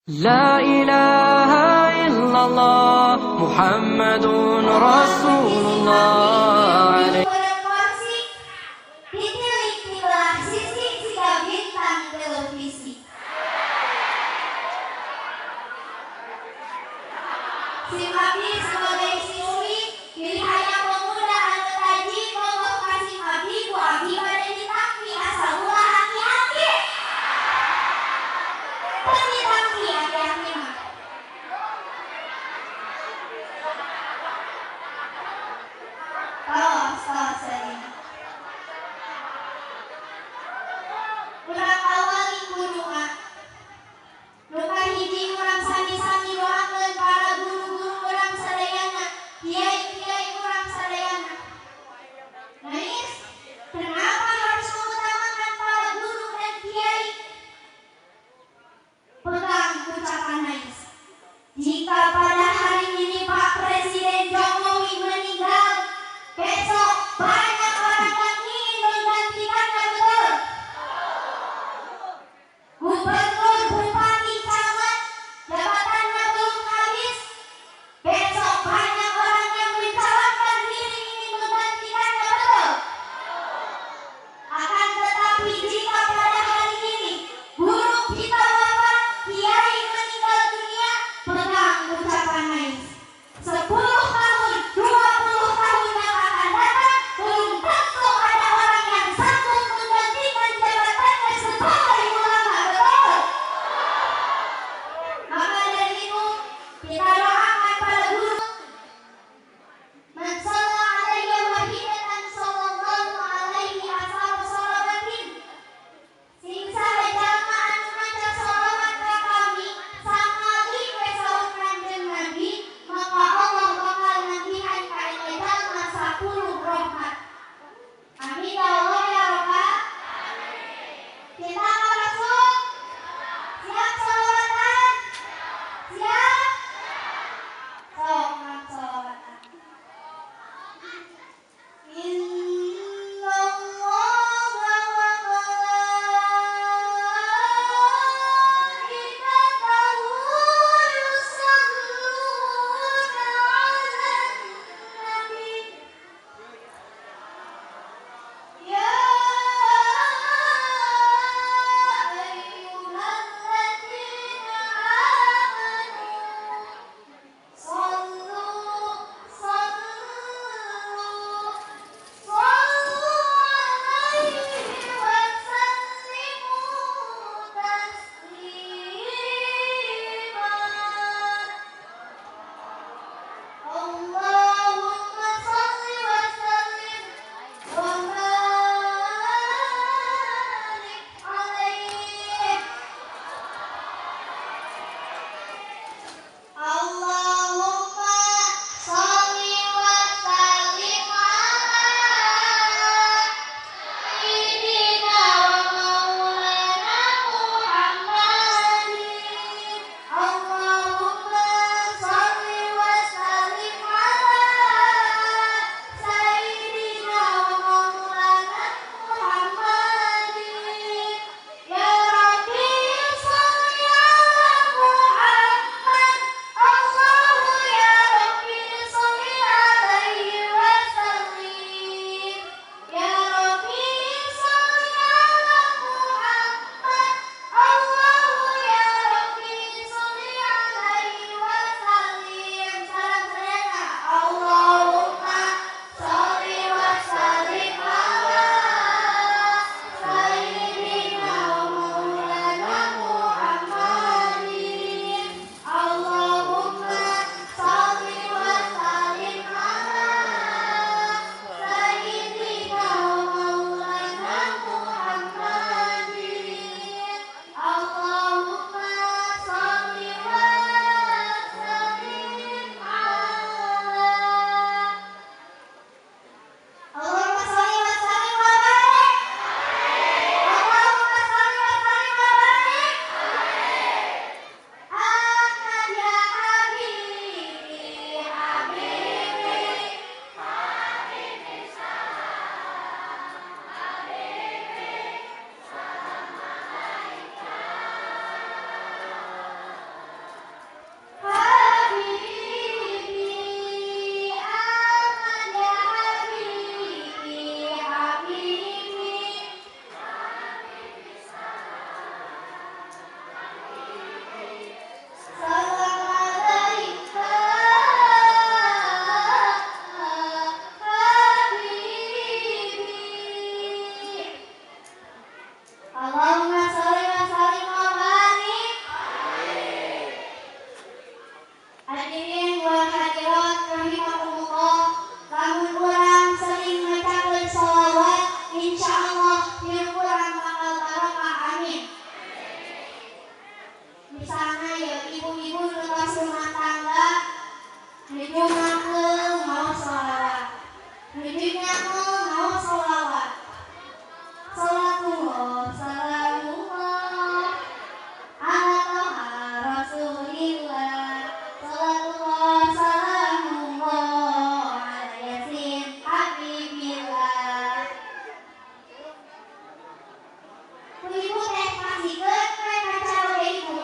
لا إله إلا الله محمد رسول الله. Berkoreksi ditelitilah sisi jika bintang televisi. Si Abdi sebagai siswi pilihannya pemuda anu taji monggo kasih Abdi ku Abdi pada ditangki asal ulah hati-hati. Ditangki hati-hati mah. Tos. sana ya ibu-ibu lepas rumah tangga Ridhonakeun mau sholawat Ridhonakeun mau sholawat Salatullah salamullah ala toha rasulillah Salatullah salamullah ala yasin habibillah. Ibu teh pasikeun we kaca oge ibu.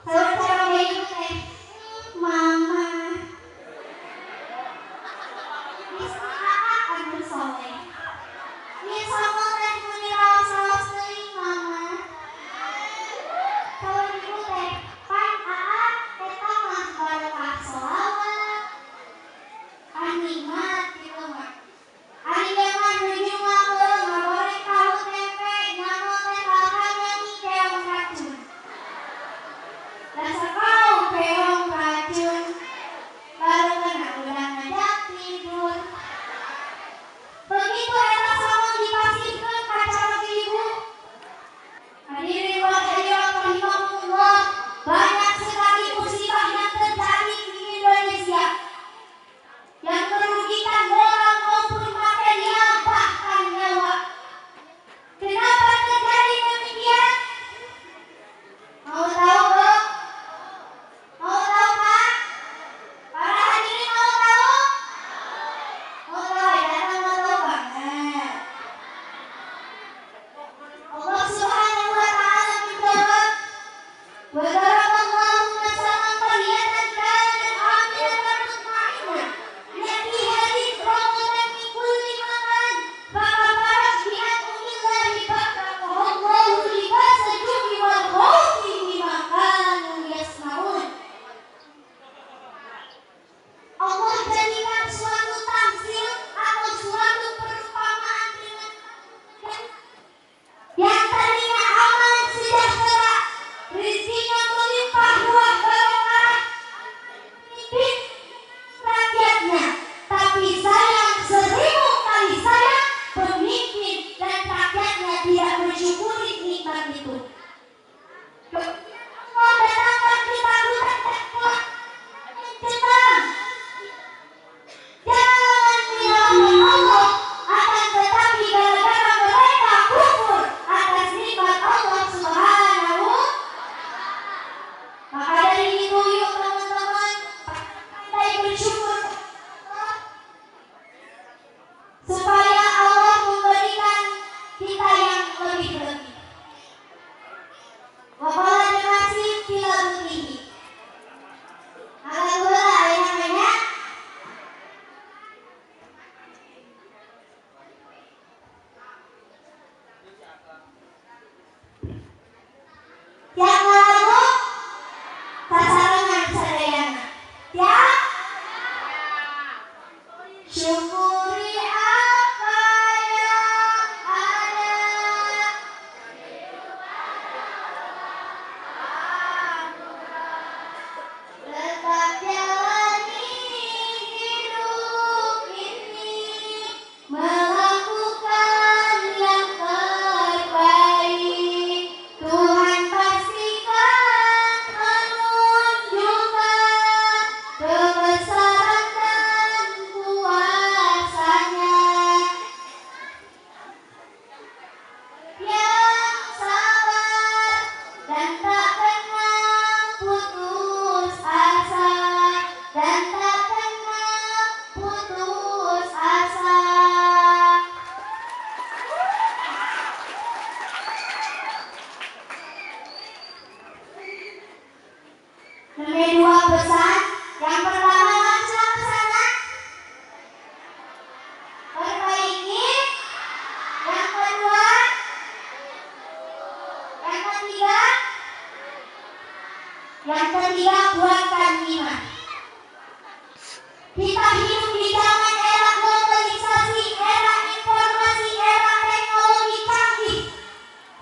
Cara oge ibu teh mama. Bisa anu soleh. Ieu sama teh muni raos-raos teuing mama. Kalau ibu teh pan eta mah barokah sholawat. Nikmat gitu mah. Ari zaman nuju ngakeun ngagoreng tahu tempe nyano teh lahan nyanyi keong racun. Dasar kau keong racun. Baru kena udah ngajak tidur. Begitu eta sama dipasihkeun ka calon ibu. Hadirin wa hadirat rahimahumullah, banyak sekali musibah yang terjadi di Indonesia yang merugikan moral maupun material bahkan nyawa. Kenapa terjadi demikian? Mau tahu Bu? Mau tahu Pak? Para hadirin mau tahu? Mau tahu ya? Datang mau tahu banget. Allah Subhanahu wa Ta'ala menjawab, Wadaraballahu masalan qaryatan kanat aminatan mutma'innah ya'tiha rizqaha min kulli makan fakafarat bi'an'amillahi faqahallahu libasal ju'i wal khawfi bima kanu yasna'un. Allah jadikan suatu tamsil atau suatu perumpamaan dengan yang tadinya aman sejahtera, rezekinya melimpah ruah barokah, pemimpin rakyatnya, tapi sayang 1000 kali sayang pemimpin dan rakyatnya tidak mensyukuri nikmat itu. Allah datangkan ketakutan dan kencang. Jangan menyalahkan Allah, akan tetapi gara-gara mereka kufur atas nikmat Allah Subhanahu. Maka dari itu yuk teman-teman, pandai bersyukur supaya Allah memberikan kita yang lebih-lebih. Waqala dinasi fila butihi. Ada gula yang namanya yang lalu sasarangan sadayana. Ya, syukuri apa yang ada. Tetap jalani hidup ini, melakukan yang terbaik. Tuhan pastikan menunjukkan kebesaran dan kuasanya. Yang sabar dan tak kenal putus asa, dan tak kenal putus asa. Nomor 2 pesan. Yang pertama langsung ke sana. Perbaiki. Yang kedua. Yang ketiga. Yang ketiga buatkan iman. Kita hidup di zaman era globalisasi, era informasi, era teknologi canggih.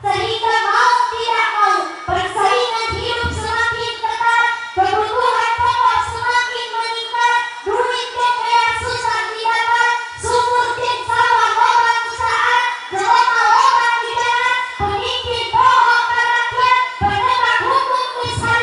Sehingga mau tidak mau persaingan hidup semakin ketat, kebutuhan pokok semakin meningkat, duit yang susah didapat, sumur dan sawah orang usaha, jelema orang di jalan, pemimpin bohong ke rakyat, penegak hukum misal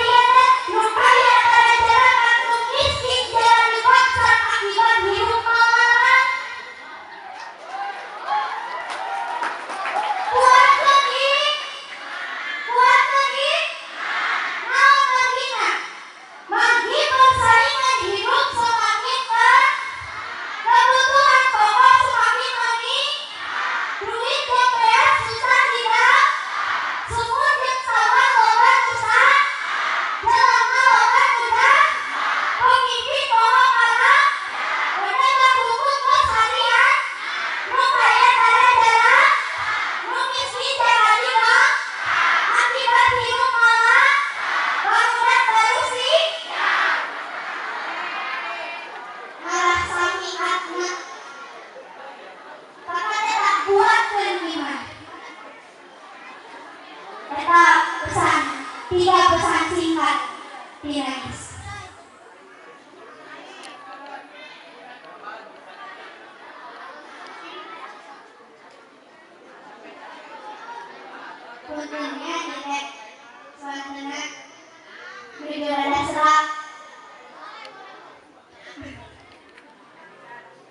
Menuju rada serak.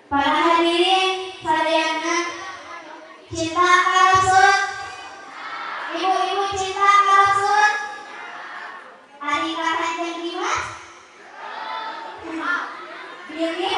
Para hadirin sadayana cinta ka Rasul. Ibu-ibu cinta ka Rasul. Ari ka Kanjeng Dimas. Bilih